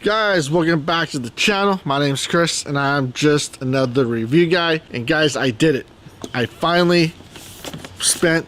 Guys, welcome back to the channel. My name's Chris and I'm just another review guy. And guys, I did it. I finally spent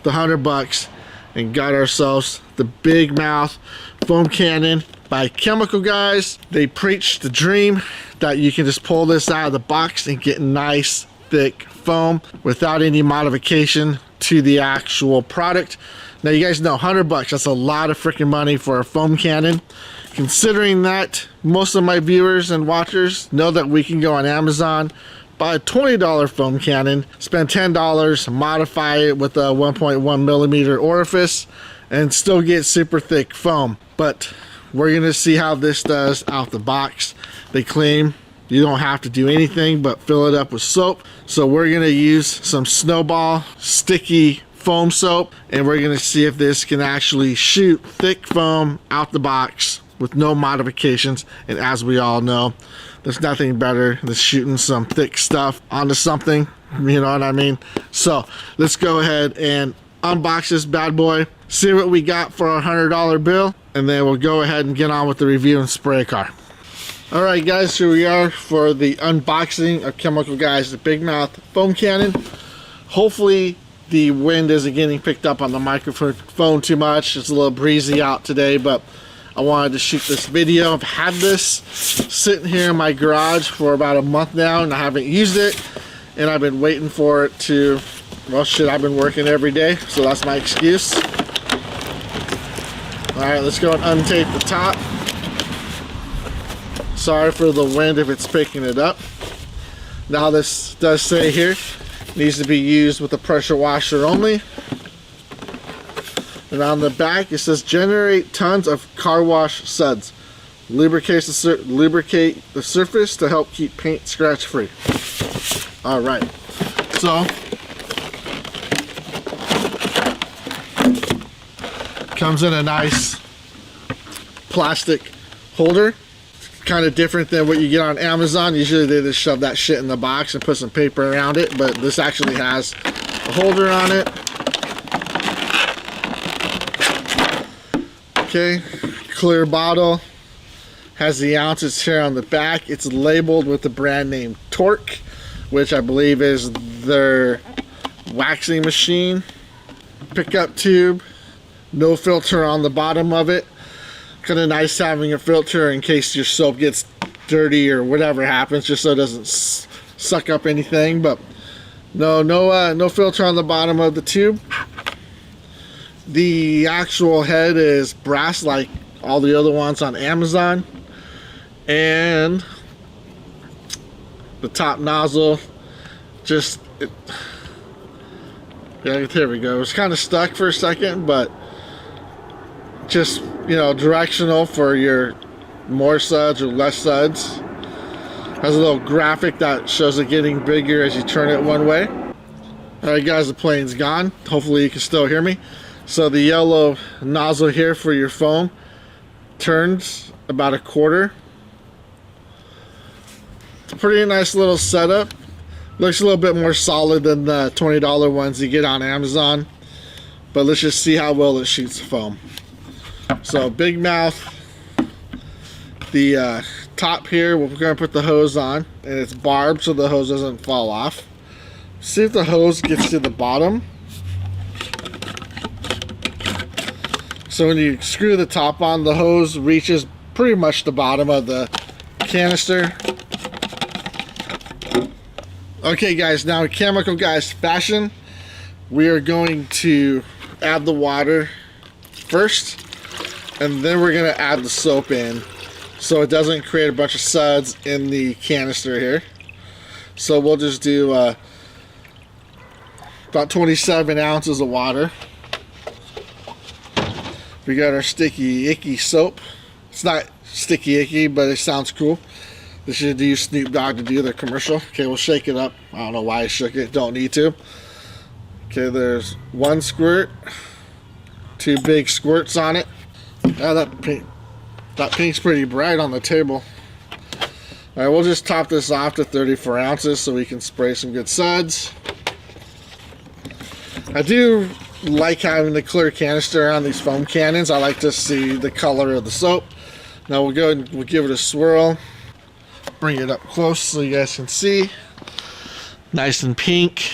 the $100 and got ourselves the Big Mouth foam cannon by Chemical Guys. They preach the dream that you can just pull this out of the box and get nice thick foam without any modification to the actual product. Now you guys know $100, that's a lot of freaking money for a foam cannon. Considering that most of my viewers and watchers know that we can go on Amazon, buy a $20 foam cannon, spend $10, modify it with a 1.1 millimeter orifice, and still get super thick foam. But we're gonna see how this does out the box. They claim you don't have to do anything but fill it up with soap. So we're gonna use some Snowball sticky foam soap, and we're gonna see if this can actually shoot thick foam out the box with no modifications. And as we all know, there's nothing better than shooting some thick stuff onto something, you know what I mean? So let's go ahead and unbox this bad boy, see what we got for our $100 bill, and then we'll go ahead and get on with the review and spray car. All right guys, here we are for the unboxing of Chemical Guys, the Big Mouth foam cannon. Hopefully the wind isn't getting picked up on the microphone too much. It's a little breezy out today, but I wanted to shoot this video. I've had this sitting here in my garage for about a month now and I haven't used it, and I've been waiting for it to, well shit, I've been working every day, so that's my excuse. Alright, let's go and untape the top. Sorry for the wind if it's picking it up. Now this does say here, needs to be used with a pressure washer only. And on the back it says generate tons of car wash suds. Lubricate the surface to help keep paint scratch free. Alright, so comes in a nice plastic holder. Kind of different than what you get on Amazon. Usually they just shove that shit in the box and put some paper around it, but this actually has a holder on it. Okay, clear bottle, has the ounces here on the back. It's labeled with the brand name Torque, which I believe is their waxing machine. Pickup tube, no filter on the bottom of it. Kind of nice having a filter in case your soap gets dirty or whatever happens, just so it doesn't suck up anything. But no filter on the bottom of the tube. The actual head is brass like all the other ones on Amazon, and the top nozzle yeah, there we go. It's kind of stuck for a second, but just, you know, directional for your more suds or less suds. Has a little graphic that shows it getting bigger as you turn it one way. Alright guys, the plane's gone. Hopefully you can still hear me. So the yellow nozzle here for your foam turns about a quarter. It's a pretty nice little setup. Looks a little bit more solid than the $20 ones you get on Amazon. But let's just see how well it shoots foam. So Big Mouth, the top here, we're going to put the hose on, and it's barbed so the hose doesn't fall off. See if the hose gets to the bottom. So when you screw the top on, the hose reaches pretty much the bottom of the canister. Okay guys, now in Chemical Guys fashion, we are going to add the water first, and then we're going to add the soap in so it doesn't create a bunch of suds in the canister here. So we'll just do about 27 ounces of water. We got our sticky icky soap. It's not sticky icky, but it sounds cool. They should use Snoop Dogg to do their commercial. Okay, we'll shake it up. I don't know why I shook it, don't need to. Okay, there's one squirt, two big squirts on it. Yeah, that pink's pretty bright on the table. Alright, we'll just top this off to 34 ounces so we can spray some good suds. I do like having the clear canister on these foam cannons. I like to see the color of the soap. Now we'll go and we'll give it a swirl. Bring it up close so you guys can see. Nice and pink.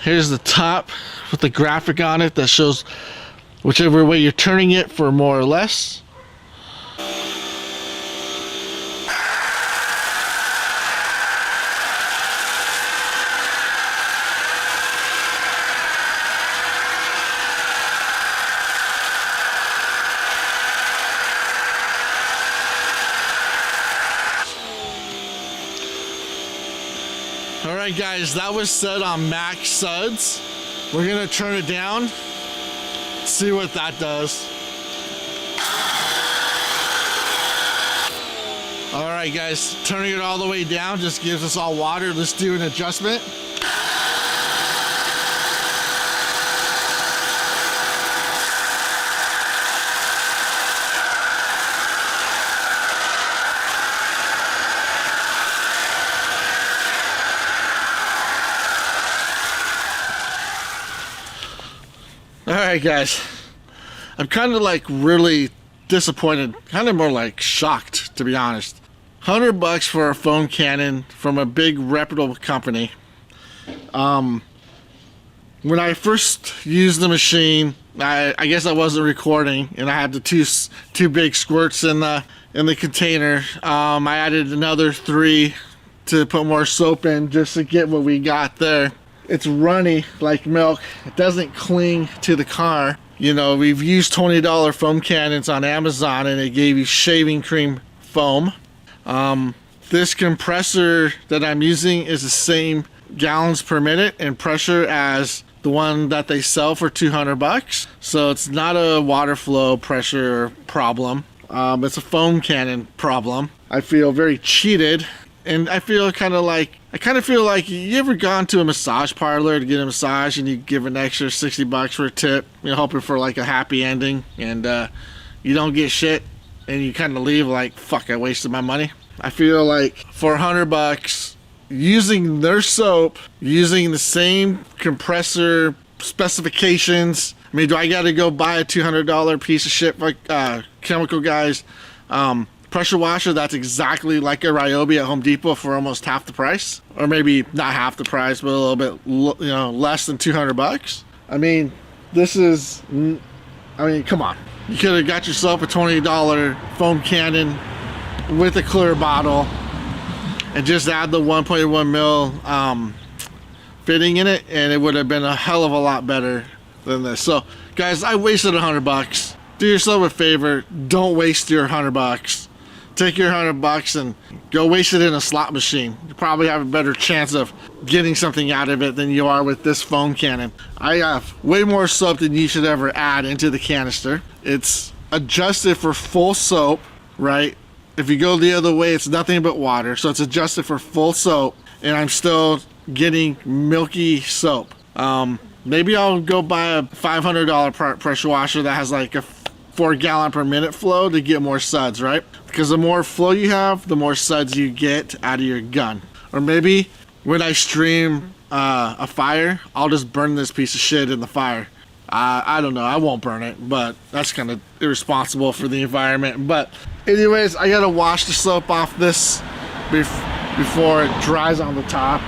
Here's the top with the graphic on it that shows whichever way you're turning it for more or less. Alright guys, that was set on max suds. We're gonna turn it down, see what that does. Alright guys, turning it all the way down just gives us all water. Let's do an adjustment. Alright guys, I'm kind of like really disappointed, kind of more like shocked to be honest. $100 for a foam cannon from a big reputable company. When I first used the machine, I guess I wasn't recording and I had the two big squirts in the container. I added another 3 to put more soap in just to get what we got there. It's runny like milk. It doesn't cling to the car. You know, we've used $20 foam cannons on Amazon and it gave you shaving cream foam. This compressor that I'm using is the same gallons per minute and pressure as the one that they sell for $200. So it's not a water flow pressure problem. It's a foam cannon problem. I feel very cheated. And I feel kind of like you ever gone to a massage parlor to get a massage and you give an extra $60 for a tip, you know, hoping for like a happy ending, and you don't get shit and you kind of leave like, fuck, I wasted my money. I feel like for $100 using their soap, using the same compressor specifications, I mean, do I got to go buy a $200 piece of shit like Chemical Guys pressure washer that's exactly like a Ryobi at Home Depot for almost half the price, or maybe not half the price, but a little bit, you know, less than $200? I mean, this is, I mean, come on. You could have got yourself a $20 foam cannon with a clear bottle and just add the 1.1 mil fitting in it, and it would have been a hell of a lot better than this. So, guys, I wasted $100. Do yourself a favor. Don't waste your $100. Take your $100 and go waste it in a slot machine. You probably have a better chance of getting something out of it than you are with this foam cannon. I have way more soap than you should ever add into the canister. It's adjusted for full soap, right? If you go the other way, it's nothing but water. So it's adjusted for full soap, and I'm still getting milky soap. Maybe I'll go buy a $500 pressure washer that has like a 4 gallon per minute flow to get more suds, right? Because the more flow you have, the more suds you get out of your gun. Or maybe when I stream a fire, I'll just burn this piece of shit in the fire. I don't know, I won't burn it, but that's kind of irresponsible for the environment. But anyways, I gotta wash the soap off this before it dries on the top.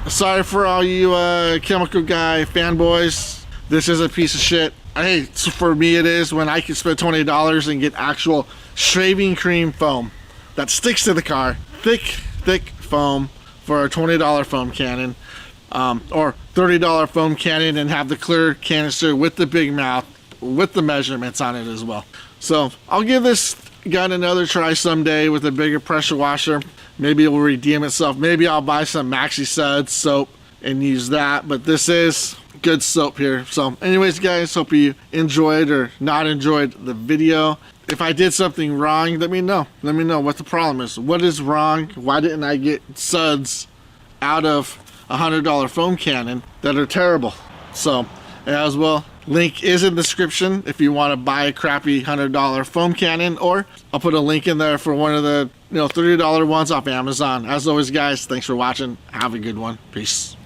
Sorry for all you Chemical Guy fanboys. This is a piece of shit. Hey, so for me it is, when I can spend $20 and get actual shaving cream foam that sticks to the car. Thick foam for a $20 foam cannon. Or $30 foam cannon and have the clear canister with the big mouth with the measurements on it as well. So I'll give this gun another try someday with a bigger pressure washer. Maybe it will redeem itself. Maybe I'll buy some Maxi Suds soap and use that, but this is good soap here. So anyways guys, hope you enjoyed or not enjoyed the video. If I did something wrong, let me know what the problem is. What is wrong? Why didn't I get suds out of a $100 foam cannon that are terrible? So as well, link is in the description if you want to buy a crappy $100 foam cannon, or I'll put a link in there for one of the $30 ones off Amazon. As always guys, thanks for watching. Have a good one. Peace.